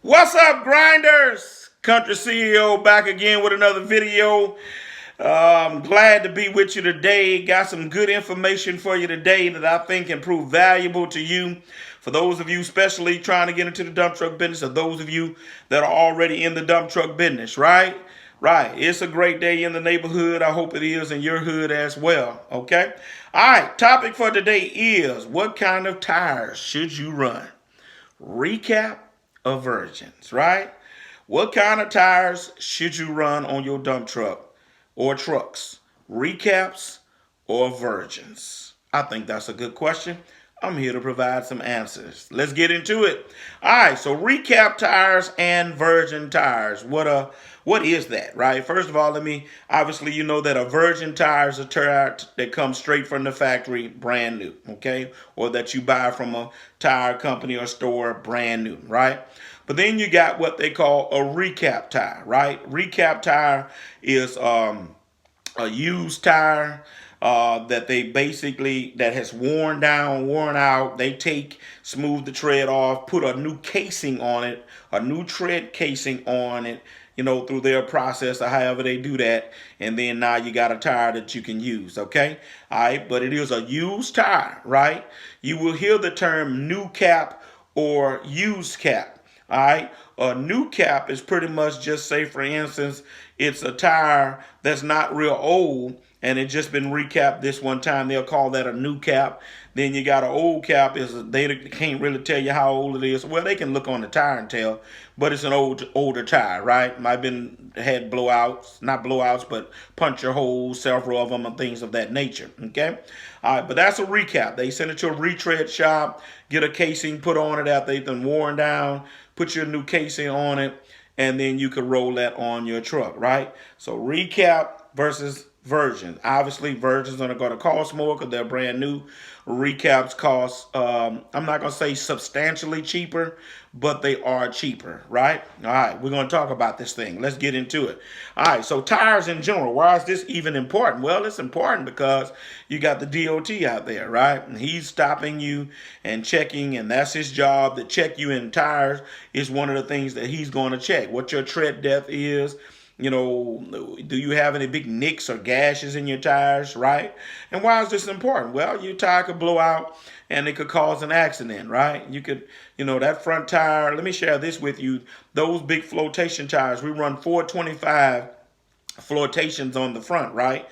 What's up, grinders? Country CEO back again with another video. I'm glad to be with you today. Got some good information for you today that I think can prove valuable to you. For those of you especially trying to get into the dump truck business, or those of you that are already in the dump truck business, right? Right. It's a great day in the neighborhood. I hope it is in your hood as well. Okay. All right. Topic for today is what kind of tires should you run? Recap of virgins, right? What kind of tires should you run on your dump truck or trucks? Recaps or virgins? I think that's a good question. I'm here to provide some answers. Let's get into it. All right, so recap tires and virgin tires. What is that, right? First of all, let me obviously you know that a virgin tire is a tire that comes straight from the factory, brand new, okay? Or that you buy from a tire company or store, brand new, right? But then you got what they call a recap tire, right? Recap tire is a used tire that they basically that has worn down, worn out. They take, smooth the tread off, put a new casing on it, a new tread casing on it, through their process or however they do that. And then now you got a tire that you can use, okay? All right, but it is a used tire, right? You will hear the term new cap or used cap. All right. A new cap is pretty much just, say, for instance, it's a tire that's not real old and it just been recapped this one time. They'll call that a new cap. Then you got an old cap. They can't really tell you how old it is. Well, they can look on the tire and tell, but it's an older tire, right? Might have been had blowouts, not blowouts, but puncture holes, several of them, and things of that nature. Okay, all right, but that's a recap. They send it to a retread shop, get a casing put on it after they've been worn down, put your new casing on it, and then you could roll that on your truck, right? So recap versus virgin. Obviously, virgins are going to cost more because they're brand new. Recaps cost, I'm not going to say substantially cheaper, but they are cheaper, right? All right, we're going to talk about this thing. Let's get into it. All right, so tires in general, why is this even important? Well, it's important because you got the DOT out there, right? And he's stopping you and checking, and that's his job, to check you in tires is one of the things that he's going to check. What your tread depth is, do you have any big nicks or gashes in your tires, right? And why is this important? Well, your tire could blow out and it could cause an accident, right? You could, that front tire, let me share this with you. Those big flotation tires, we run 425 flotations on the front, right?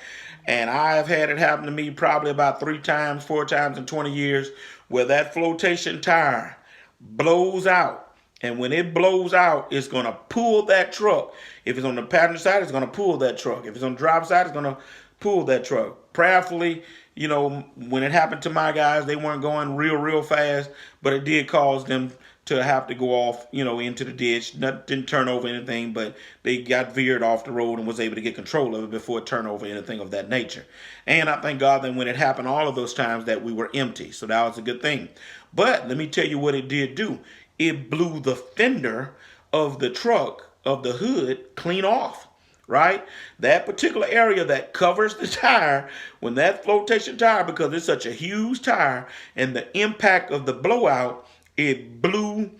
And I've had it happen to me probably about 3 times, 4 times in 20 years where that flotation tire blows out. And when it blows out, it's going to pull that truck. If it's on the passenger side, it's going to pull that truck. If it's on the driver's side, it's going to pull that truck. Prayerfully, when it happened to my guys, they weren't going real fast, but it did cause them to have to go off, into the ditch. Didn't turn over anything, but they got veered off the road and was able to get control of it before it turned over anything of that nature. And I thank God that when it happened all of those times that we were empty. So that was a good thing. But let me tell you what it did do. It blew the fender of the truck, of the hood, clean off, right? That particular area that covers the tire, when that flotation tire, because it's such a huge tire, and the impact of the blowout, it blew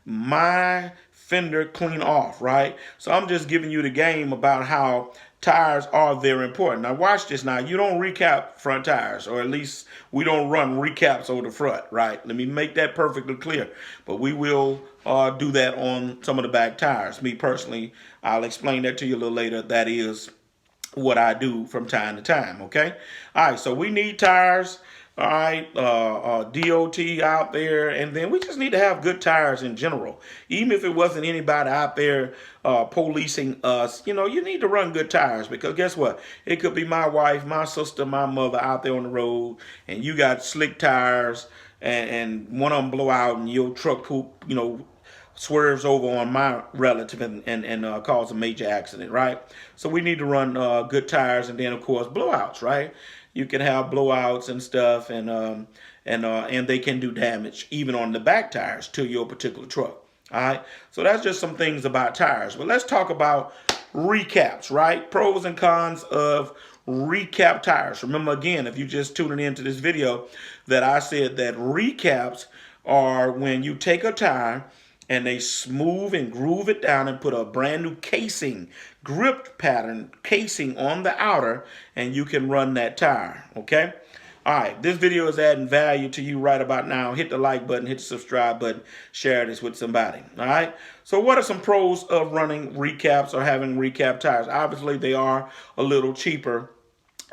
my fender clean off, right? So I'm just giving you the game about how tires are very important. Now watch this now. You don't recap front tires, or at least we don't run recaps over the front, right? Let me make that perfectly clear. But we will do that on some of the back tires. Me personally, I'll explain that to you a little later. That is what I do from time to time, okay? All right, so we need tires. All right, DOT out there, and then we just need to have good tires in general. Even if it wasn't anybody out there policing us, you need to run good tires, because guess what? It could be my wife, my sister, my mother out there on the road, and you got slick tires, and one of them blow out, and your truck poop, swerves over on my relative and cause a major accident, right? So we need to run good tires, and then of course blowouts, right? You can have blowouts and stuff, and they can do damage even on the back tires to your particular truck. All right, so that's just some things about tires. But let's talk about recaps, right? Pros and cons of recap tires. Remember, again, if you just tuning into this video, that I said that recaps are when you take a tire and they smooth and groove it down and put a brand new casing, grip pattern casing on the outer, and you can run that tire, okay? All right, this video is adding value to you right about now. Hit the like button, hit the subscribe button, share this with somebody, all right? So what are some pros of running recaps or having recap tires? Obviously, they are a little cheaper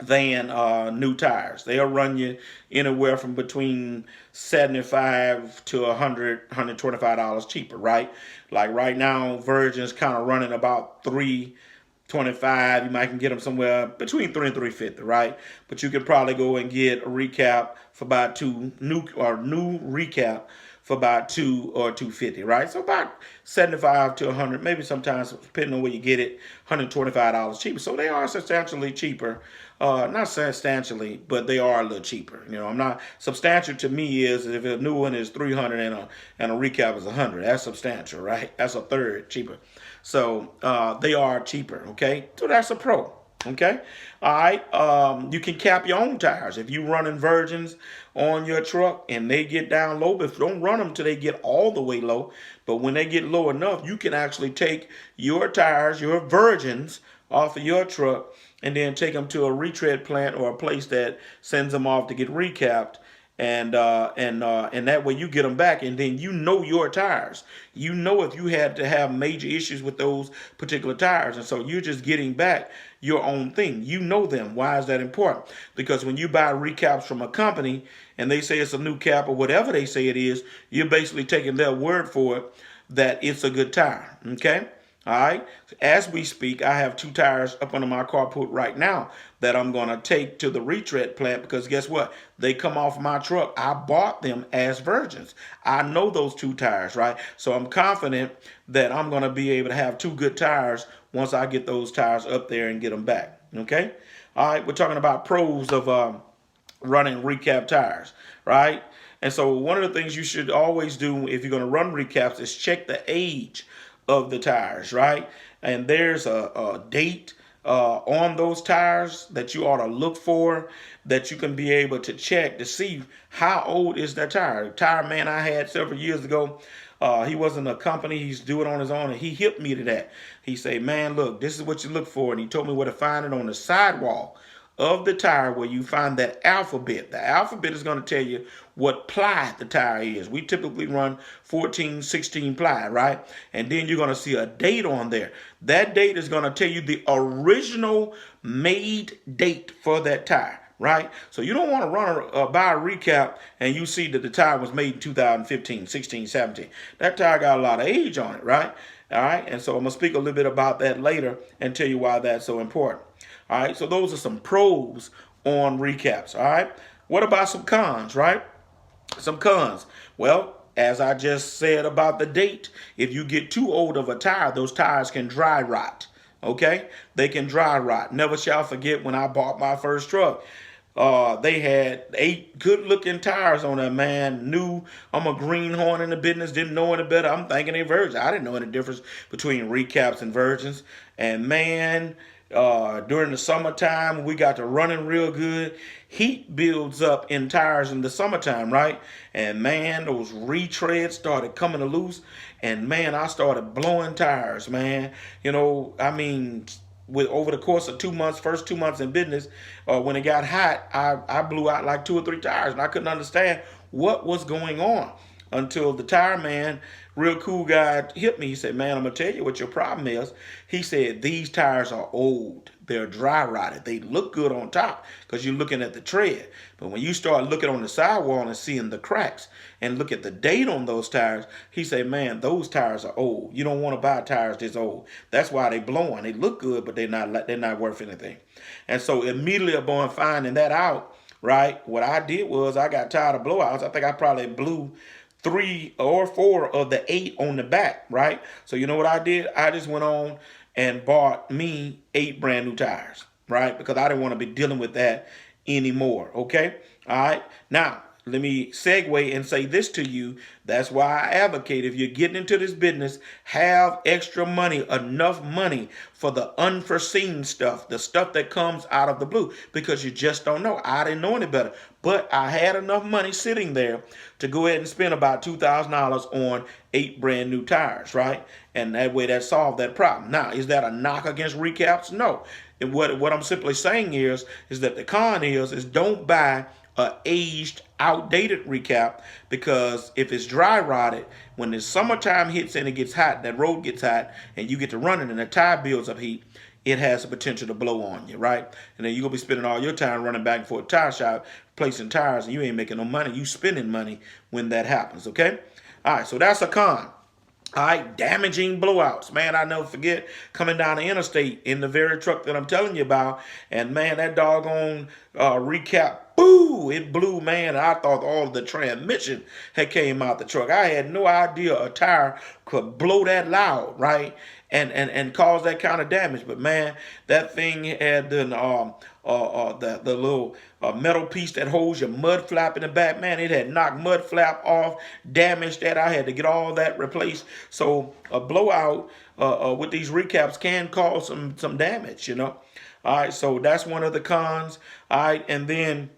than new tires. They'll run you anywhere from between $75 to $125 cheaper, right? Like right now, Virgin's kind of running about $325. You might can get them somewhere between $3 and $350, right? But you could probably go and get a recap for about new recap for about $2 or $250, right? So about $75 to $100, maybe sometimes depending on where you get it, $125 cheaper. So they are substantially cheaper. Not substantially, but they are a little cheaper. You know, I'm not substantial to me is if a new one is $300 and a recap is $100. That's substantial, right? That's a third cheaper. So they are cheaper. Okay, so that's a pro. Okay, all right. You can cap your own tires if you're running Virgins on your truck and they get down low. But don't run them till they get all the way low. But when they get low enough, you can actually take your tires, your Virgins, off of your truck and then take them to a retread plant or a place that sends them off to get recapped. And that way you get them back, and then you know your tires. You know if you had to have major issues with those particular tires, and so you're just getting back your own thing. You know them. Why is that important? Because when you buy recaps from a company and they say it's a new cap or whatever they say it is, you're basically taking their word for it that it's a good tire. Okay. All right. As we speak, I have 2 tires up under my carport right now that I'm going to take to the retread plant because guess what? They come off my truck. I bought them as Virgins. I know those 2 tires, right? So I'm confident that I'm going to be able to have 2 good tires once I get those tires up there and get them back. Okay. All right. We're talking about pros of running recap tires, right? And so one of the things you should always do if you're going to run recaps is check the age of the tires, right? And there's a date on those tires that you ought to look for that you can be able to check to see how old is that tire. The tire man I had several years ago, he wasn't a company, he's doing it on his own, and he hipped me to that. He said, man, look, this is what you look for, and he told me where to find it on the sidewall of the tire where you find that alphabet. The alphabet is going to tell you what ply the tire is. We typically run 14, 16 ply, right? And then you're going to see a date on there. That date is going to tell you the original made date for that tire, right? So you don't want to buy a recap and you see that the tire was made in 2015, 16, 17. That tire got a lot of age on it, right? All right, and so I'm going to speak a little bit about that later and tell you why that's so important. All right, so those are some pros on recaps, all right? What about some cons, right? Some cons. Well, as I just said about the date, if you get too old of a tire, those tires can dry rot, okay? They can dry rot. Never shall forget when I bought my first truck. They had 8 good-looking tires on there, man. Knew I'm a greenhorn in the business, didn't know any better. I'm thinking they Virgins. I didn't know any difference between recaps and Virgins. And, man, during the summertime, we got to running real good. Heat builds up in tires in the summertime, right? And, man, those retreads started coming loose. And, man, I started blowing tires, man. You know, I mean, over the course of 2 months, first 2 months in business, when it got hot, I blew out like 2 or 3 tires, and I couldn't understand what was going on until the tire man, real cool guy, hit me. He said, man, I'm going to tell you what your problem is. He said, these tires are old. They're dry rotted. They look good on top because you're looking at the tread. But when you start looking on the sidewall and seeing the cracks and look at the date on those tires, he said, man, those tires are old. You don't want to buy tires this old. That's why they blowing. They look good, but they're not worth anything. And so immediately upon finding that out, right, what I did was I got tired of blowouts. I think I probably blew 3 or 4 of the 8 on the back, right? So you know what I did? I just went on and bought me 8 brand new tires, right? Because I didn't want to be dealing with that anymore, okay? All right. Now, let me segue and say this to you. That's why I advocate, if you're getting into this business, have extra money, enough money for the unforeseen stuff, the stuff that comes out of the blue, because you just don't know. I didn't know any better, but I had enough money sitting there to go ahead and spend about $2,000 on 8 brand new tires, right? And that way that solved that problem. Now, is that a knock against recaps? No. And what I'm simply saying is that the con is don't buy a aged, outdated recap, because if it's dry rotted, when the summertime hits and it gets hot, that road gets hot, and you get to running and the tire builds up heat, it has the potential to blow on you, right? And then you're going to be spending all your time running back and forth tire shop, placing tires, and you ain't making no money. You spending money when that happens, okay? All right, so that's a con. All right, damaging blowouts. Man, I never forget coming down the interstate in the very truck that I'm telling you about. And man, that doggone recap, boo, it blew, man. I thought all of the transmission had came out the truck. I had no idea a tire could blow that loud, right? And cause that kind of damage. But man, that thing had the little metal piece that holds your mud flap in the back. Man, it had knocked mud flap off, damaged that. I had to get all that replaced. So a blowout with these recaps can cause some damage, you know. All right, so that's one of the cons. All right, and then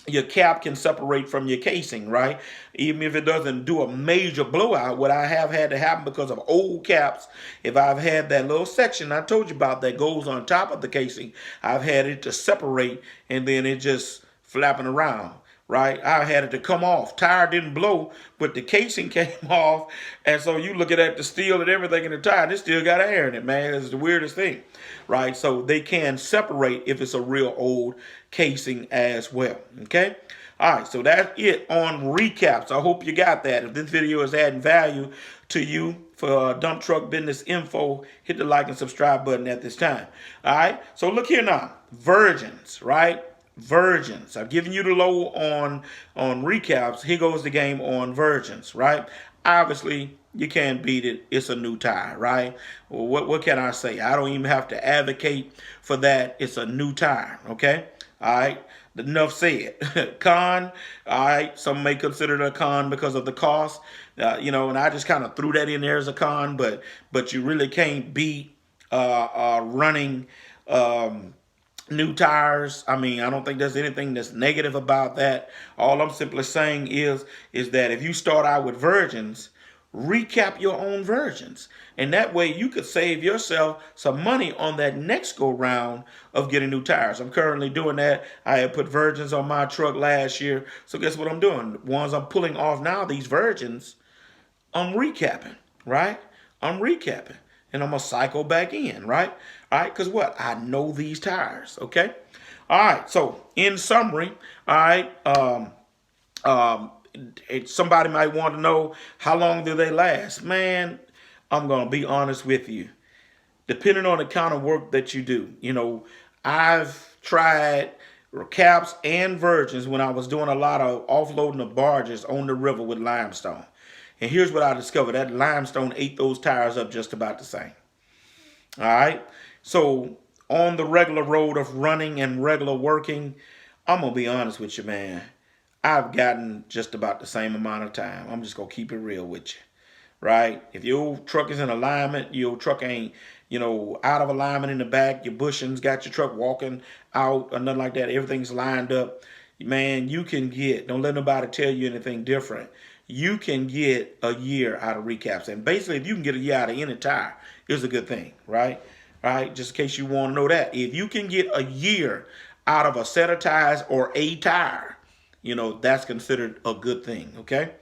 your cap can separate from your casing, right? Even if it doesn't do a major blowout, what I have had to happen because of old caps, if I've had that little section I told you about that goes on top of the casing, I've had it to separate and then it just flapping around, right? I had it to come off. Tire didn't blow, but the casing came off. And so you looking at the steel and everything in the tire, it still got air in it, man. It's the weirdest thing, right? So they can separate if it's a real old casing as well, okay? All right, so that's it on recaps. I hope you got that. If this video is adding value to you for Dump Truck Business Info, hit the like and subscribe button at this time. All right, so look here now. Virgins, right? Virgins. I've given you the low on recaps. Here goes the game on virgins, right? Obviously, you can't beat it. It's a new tire, right? Well, what can I say? I don't even have to advocate for that. It's a new tire, okay? All right, enough said. Con, all right, some may consider it a con because of the cost, you know, and I just kind of threw that in there as a con, but you really can't beat running new tires. I mean, I don't think there's anything that's negative about that. All I'm simply saying is that if you start out with virgins, recap your own virgins. And that way you could save yourself some money on that next go round of getting new tires. I'm currently doing that. I had put virgins on my truck last year. So guess what I'm doing? The ones I'm pulling off now, these virgins, I'm recapping, right? I'm recapping. And I'm going to cycle back in, right? All right, because what? I know these tires, okay? All right, so in summary, all right, somebody might want to know, how long do they last? Man, I'm going to be honest with you. Depending on the kind of work that you do. You know, I've tried caps and virgins when I was doing a lot of offloading of barges on the river with limestone. And here's what I discovered. That limestone ate those tires up just about the same. All right. So on the regular road of running and regular working, I'm going to be honest with you, man. I've gotten just about the same amount of time. I'm just going to keep it real with you, right? If your truck is in alignment, your truck ain't, you know, out of alignment in the back, your bushings got your truck walking out or nothing like that, everything's lined up, man, you can get, don't let nobody tell you anything different, you can get a year out of recaps. And basically, if you can get a year out of any tire, it's a good thing, right? Right? Just in case you want to know that. If you can get a year out of a set of tires or a tire, you know, that's considered a good thing, okay?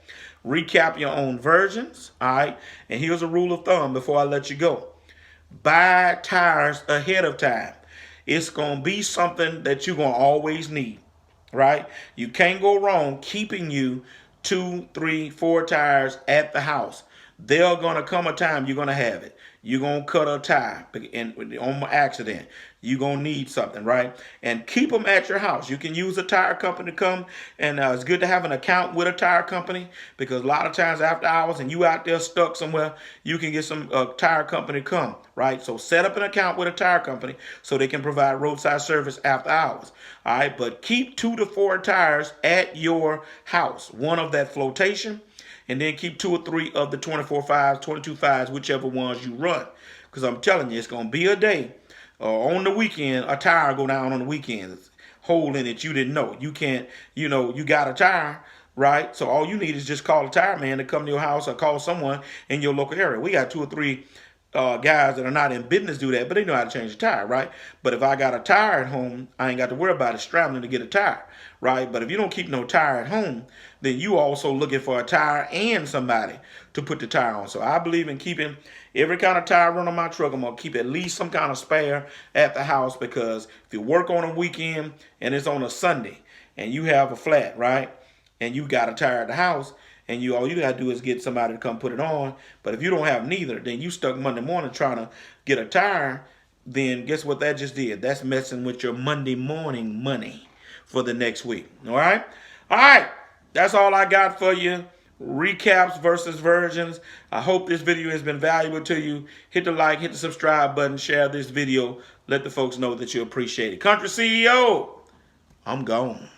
Recap your own versions, all right? And here's a rule of thumb before I let you go. Buy tires ahead of time. It's going to be something that you're going to always need, right? You can't go wrong keeping you 2, 3, 4 tires at the house. There's going to come a time you're going to have it. You're going to cut a tire on accident. You're going to need something, right? And keep them at your house. You can use a tire company to come, and it's good to have an account with a tire company, because a lot of times after hours and you out there stuck somewhere, you can get some tire company to come, right? So set up an account with a tire company so they can provide roadside service after hours, all right? But keep 2 to 4 tires at your house. One of that flotation, and then keep 2 or 3 of the 24.5s, 22.5s, whichever ones you run. Because I'm telling you, it's going to be a day on the weekend, a tire go down on the weekends, hole in it you didn't know. You can't, you got a tire, right? So all you need is just call a tire man to come to your house, or call someone in your local area. We got 2 or 3 guys that are not in business do that, but they know how to change a tire, right? But if I got a tire at home, I ain't got to worry about it scrambling to get a tire, right? But if you don't keep no tire at home, then you also looking for a tire and somebody to put the tire on. So I believe in keeping every kind of tire run on my truck. I'm going to keep at least some kind of spare at the house, because if you work on a weekend and it's on a Sunday and you have a flat, right, and you got a tire at the house, and all you gotta do is get somebody to come put it on. But if you don't have neither, then you stuck Monday morning trying to get a tire. Then guess what that just did? That's messing with your Monday morning money for the next week. All right, that's all I got for you. Recaps versus versions. I hope this video has been valuable to you. Hit the like, hit the subscribe button, share this video. Let the folks know that you appreciate it. Country CEO, I'm gone.